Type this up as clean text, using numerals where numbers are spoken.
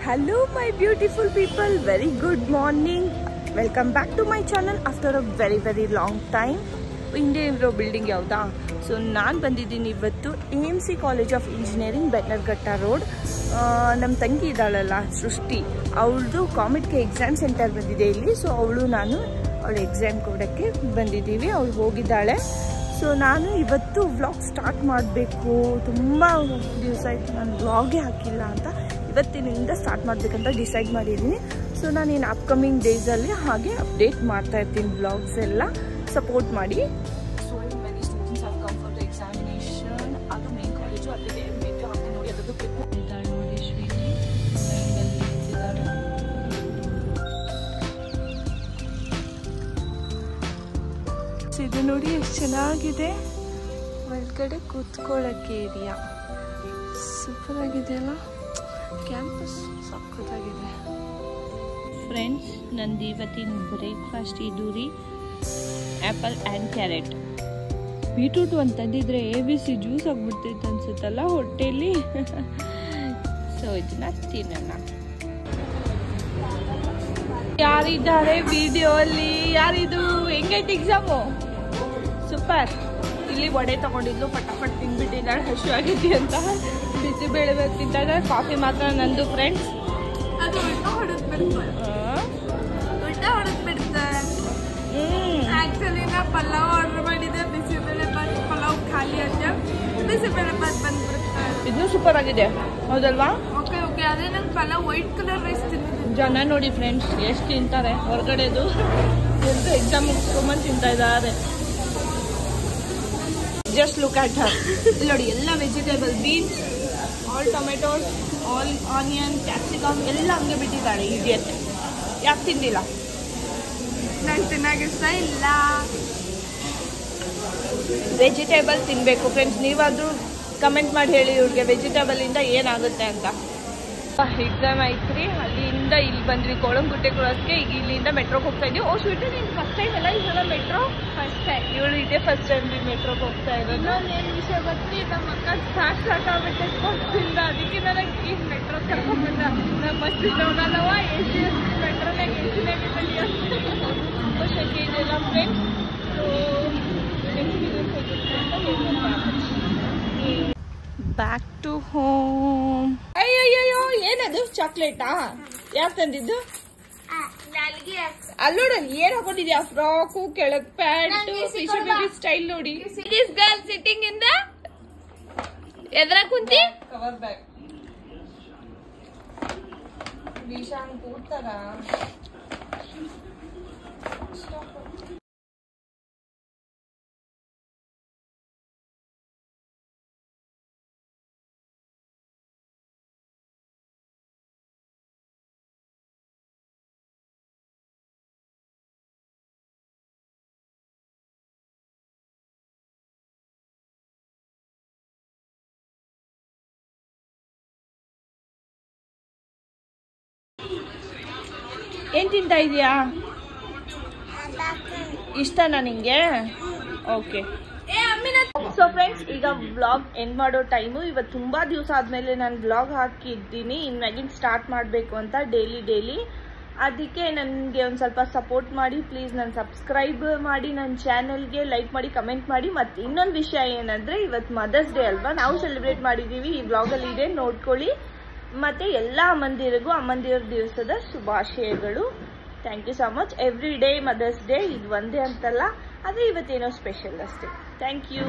Hello my beautiful people, very good morning. Welcome back to my channel after a very long time. ಹಿಂದೆ ಇರೋ building ಯಾವ್ದಾ? So ನಾನು ಬಂದಿದ್ದೀನಿ ಇವತ್ತು AMC college of engineering Bannerghatta road. ನಮ್ಮ ತಂಗಿ ಇದ್ದಾಳಲ್ಲ ಸೃಷ್ಟಿ, ಅವಳದು ಕಾಮೆಡ್ಗೆ ಎಕ್ಸಾಮ್ ಸೆಂಟರ್ ಬಂದಿದೆ ಇಲ್ಲಿ. ಸೊ ನಾನು ಅವಳು ಎಕ್ಸಾಮ್ ಕೊಡೋಕ್ಕೆ ಬಂದಿದ್ದೀವಿ. ಅವಳು ಹೋಗಿದ್ದಾಳೆ. ಸೊ ನಾನು ಇವತ್ತು ವ್ಲಾಗ್ ಸ್ಟಾರ್ಟ್ ಮಾಡಬೇಕು. ತುಂಬ ದಿವಸ ಆಯಿತು ನಾನು ವ್ಲಾಗೇ ಹಾಕಿಲ್ಲ ಅಂತ. ಇವತ್ತಿನಿಂದ ಸ್ಟಾರ್ಟ್ ಮಾಡಬೇಕಂತ ಡಿಸೈಡ್ ಮಾಡಿದ್ದೀನಿ. ಸೊ ನಾನೇನು ಅಪ್ಕಮಿಂಗ್ ಡೇಸಲ್ಲಿ ಹಾಗೆ ಅಪ್ಡೇಟ್ ಮಾಡ್ತಾ ಇರ್ತೀನಿ ವ್ಲಾಗ್ಸ್ ಎಲ್ಲ. ಸಪೋರ್ಟ್ ಮಾಡಿ. So many students have come for the examination. ಅದು ಮೇನ್ ಕಾಲೇಜು ಅಲ್ಲಿದೆ. ಮೇಜು ಹಾಗೆ ನೋಡಿ ಅದರದ್ದು ಪೇಪರ್ ಇದ್ದಾಳೆ ನೋಡಿ ಶ್ರೀನಿ ನಿಂತಿದ್ದಾಳೆ. ಸೊ ಇದು ನೋಡಿ ಎಷ್ಟು ಚೆನ್ನಾಗಿದೆ. ಒಳಗಡೆ ಕೂತ್ಕೊಳ್ಳೋಕ್ಕೆ ಏರಿಯಾ ಸೂಪರ್ ಆಗಿದೆ ಅಲ್ಲ. ಕ್ಯಾಂಪಸ್ ಸಕ್ಕತ್ತಾಗಿದೆ. ಫ್ರೆಂಡ್ಸ್, ನಂದು ಇವತ್ತಿನ ಬ್ರೇಕ್ಫಾಸ್ಟ್ ಇದು ರೀ, ಆ್ಯಪಲ್ ಆ್ಯಂಡ್ ಕ್ಯಾರೆಟ್. ಬೀಟ್ರೂಟ್ ಅಂತಂದಿದ್ರೆ ABC ಜ್ಯೂಸ್ ಆಗ್ಬಿಡ್ತೈತೆ ಅನ್ಸುತ್ತಲ್ಲ ಹೊಟ್ಟೆಯಲ್ಲಿ. ಸೊ ಇದನ್ನ ತಿನ್ನೋಣ. ಯಾರಿದ್ದಾರೆ ವಿಡಿಯೋ ಅಲ್ಲಿ? ಯಾರಿದು? ಹೆಂಗೈತೆ ಎಕ್ಸಾಮು? ಸೂಪರ್. ಇಲ್ಲಿ ವಡೆ ತಗೊಂಡಿದ್ದು ಫಟಾಫಟ್ ತಿಂದ್ಬಿಟ್ಟಿದ್ದಾಳೆ ಹಸು ಆಗಿದ್ದಿ ಅಂತ. ಬಿಸಿಬೇಳೆ ತಿಂತಾಳೆ. ಕಾಫಿ ಮಾತ್ರ ನಂದು ಫ್ರೆಂಡ್ಸ್. ಅದು ಆಕ್ಚುಲಿ ನಾ ಪಲಾವ್ ಆರ್ಡರ್ ಮಾಡಿದ್ದೆ. ಬಿಸಿಬೇಳೆ ಬಾತ್ ಪಲಾವ್ ಖಾಲಿ ಅಂತ ಬಿಸಿಬೇಳೆ ಬಾತ್ ಬಂದ್ಬಿಡುತ್ತೆ. ಇದು ಸೂಪರ್ ಆಗಿದೆ ಹೌದಲ್ವಾ? Okay okay. ಅದೇ ನಂಗೆ ಪಲಾವ್ ವೈಟ್ ಕಲರ್ ರೈಸ್ ತಿಂದಿದ್ದೆ. ಜನ ನೋಡಿ ಫ್ರೆಂಡ್ಸ್ ಎಷ್ಟು ತಿಂತಾರೆ ಹೊರಗಡೆದು. ಎಂದು ಎಕ್ಸಾಮ್ ಮುಗಿಸ್ಕೊಂಬಂದು ತಿಂತಾ ಇದ್ದಾರೆ. Just look at her. ಇಲ್ಲಿ ನೋಡಿ ಎಲ್ಲ vegetable, beans, all tomatoes, all onion, capsicum ಎಲ್ಲ ಹಂಗೆ ಬಿಟ್ಟಿದ್ದಾಳೆ. ಇಡಿಯಟ್. ಯಾಕೆ ತಿಂದಿಲ್ಲ? ನಂಗೆ ತಿನ್ನಾಗ ಇಷ್ಟ ಇಲ್ಲ. ವೆಜಿಟೇಬಲ್ ತಿನ್ನಬೇಕು ಫ್ರೆಂಡ್ಸ್. ನೀವಾದರೂ ಕಮೆಂಟ್ ಮಾಡಿ ಹೇಳಿ ಇವ್ರಿಗೆ ವೆಜಿಟೇಬಲಿಂದ ಏನಾಗುತ್ತೆ ಅಂತ. ಎಕ್ಸಾಮ್ ಐತ್ರಿ. ಅಲ್ಲಿಂದ ಇಲ್ಲಿ ಬಂದ್ವಿ ಕೋಳಂಗುಟ್ಟೆ ಕ್ರಾಸ್ಗೆ. ಈಗ ಇಲ್ಲಿಂದ ಮೆಟ್ರೋಗೆ ಹೋಗ್ತಾ ಇದ್ದೀವಿ. ಓ ಸ್ವೀಟು ನೀನು ಫಸ್ಟ್ ಟೈಮ್ ಎಲ್ಲ ಇದೆಲ್ಲ ಮೆಟ್ರೋ? First time. ಇವಳು ಇದೇ ಫಸ್ಟ್ ಟೈಮ್ ರೀ ಮೆಟ್ರೋಗೆ ಹೋಗ್ತಾ ಇರೋದು. ಏನು ವಿಷಯ ಗೊತ್ತಿ, ನಮ್ಮ ಅಕ್ಕ ಸ್ಟಾರ್ಟ್ ಆಗ್ಬಿಟ್ಟೆ ಸ್ಪೋರ್ಟ್ಸಿಂದ. ಅದಕ್ಕೆ ನನಗೆ ಈ ಮೆಟ್ರೋ ಕರ್ಕೊಂಡ್ಬಂದ. ನಮ್ಮ ಮಸ್ತಿ ಹೋಗಲ್ಲವ AC ಮೆಟ್ರೋನಾಗ AC ತುಂಬ ಶೆಕೆ ಇದೆಯಲ್ಲ friends. So back to home. ಅಯ್ಯಯ್ಯೋ, ಏನದು? ಚಾಕ್ಲೇಟಾ? ಯಾರು ತಂದಿದ್ದು? ಅಲ್ಲೋಡು ಏನ್ ಹಾಕೊಂಡಿದ್ಯಾ? ಫ್ರಾಕು, ಕೆಳಗ್ ಪ್ಯಾಂಟು, ಫಿಶ್ ಬೇಬಿ ಸ್ಟೈಲ್ ನೋಡಿ. This girl sitting in the ಎದ್ರ ಕುಂತಿ ಕವರ್ ಬ್ಯಾಗ್. ವಿಶಾನ್ ಕೂಡ್ತಾರ. ಏನ್ ತಿಂತಾ ಇದೀಯಾ? ಇಷ್ಟನಾ ನಿಂಗೆ? ಓಕೆ. ಸೊ ಫ್ರೆಂಡ್ಸ್, ಈಗ ವ್ಲಾಗ್ ಎಂಡ್ ಮಾಡೋ ಟೈಮು. ಇವತ್ತು ತುಂಬಾ ದಿವಸ ಆದ್ಮೇಲೆ ನಾನು ವ್ಲಾಗ್ ಹಾಕಿದ್ದೀನಿ. ಇನ್ಮ್ಯಾಗಿನ್ ಸ್ಟಾರ್ಟ್ ಮಾಡಬೇಕು ಅಂತ ಡೈಲಿ. ಅದಕ್ಕೆ ನನಗೆ ಒಂದು ಸ್ವಲ್ಪ ಸಪೋರ್ಟ್ ಮಾಡಿ ಪ್ಲೀಸ್. ನಾನು ಸಬ್ಸ್ಕ್ರೈಬ್ ಮಾಡಿ, ನನ್ನ ಚಾನಲ್ಗೆ ಲೈಕ್ ಮಾಡಿ, ಕಮೆಂಟ್ ಮಾಡಿ. ಮತ್ತು ಇನ್ನೊಂದು ವಿಷಯ ಏನಂದ್ರೆ, ಇವತ್ತು ಮದರ್ಸ್ ಡೇ ಅಲ್ವಾ, ನಾವು ಸೆಲೆಬ್ರೇಟ್ ಮಾಡಿದ್ದೀವಿ. ಈ ವ್ಲಾಗಲ್ಲಿ ಇದೆ, ನೋಡ್ಕೊಳ್ಳಿ. ಮತ್ತೆ ಎಲ್ಲ ಅಮ್ಮಂದಿರ ದಿವಸದ ಶುಭಾಶಯಗಳು. Thank you so much. Every day mother's day. ಇದು ಒಂದೇ ಅಂತಲ್ಲ, ಆದರೆ ಇವತ್ತೇನೋ ಸ್ಪೆಷಲ್ ಅಷ್ಟೇ. Thank you.